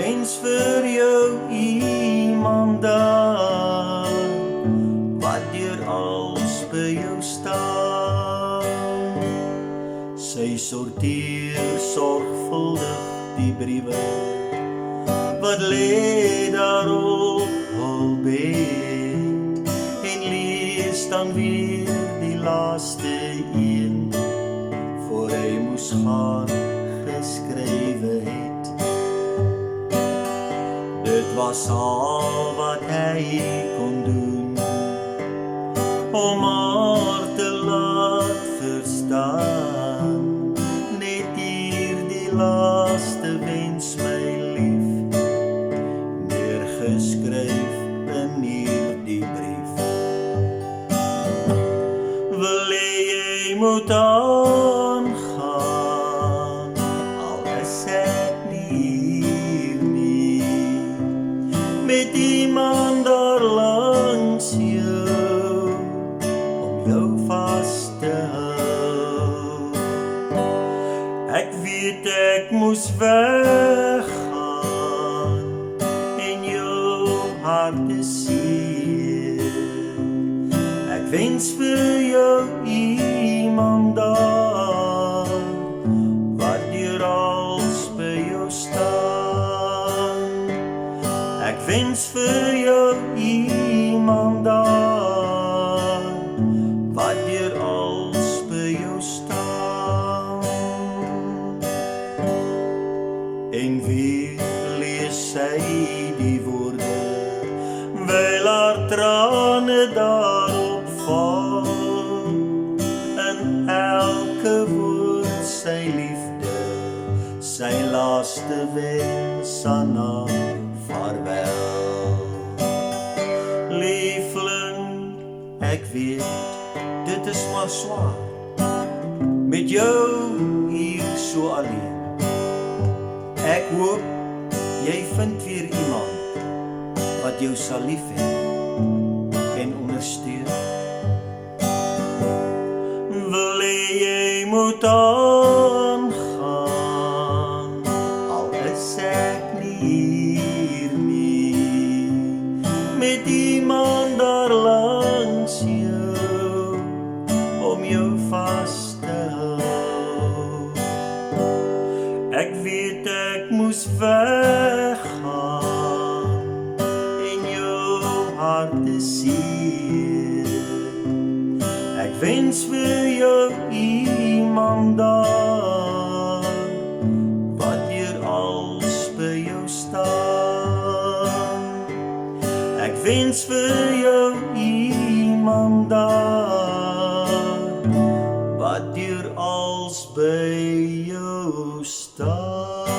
wens vir jou iemand daar, wat deur als by jou staan. Sy sorteer sorgvuldig die briewe, wat lê daar op hul bed, en lees dan weer die laaste een, voor hy moes gaan geskrywe het. Dit was al wat hy kon doen, om haar te laat verstaan, net hier die laaste wens my lief, neergeskryf in hierdie brief. Wil jy moet aangaan, al is ek nie hier nie, met iemand daar langs jou, om jou vast te hou. Ek weet ek moes weggaan, en jou hart is seer. Ek wens vir jou iemand daar, wat deur als by jou staan. Ek wens vir jou iemand daar, wat deur als by jou staan. En weer lees sy die woorde, wyl haar trane daarop val, in elke woord sy liefde, sy laaste wens aan haar vaarwel. Liefling, ek weet, dit is maar swaar, met jou hier so alleen. Ek hoop, jy vind weer iemand, wat jou sal lief hê en ondersteun. Wil jy moet aangaan, al is ek nie hier nie, met iemand daar langs jou, om jou vast te hou. Ek weet ek moes weggaan, en jou hart is seer. Ek wens vir jou iemand daar, wat deur als by jou staan. Ek wens vir jou iemand daar, wat deur als by jou staan.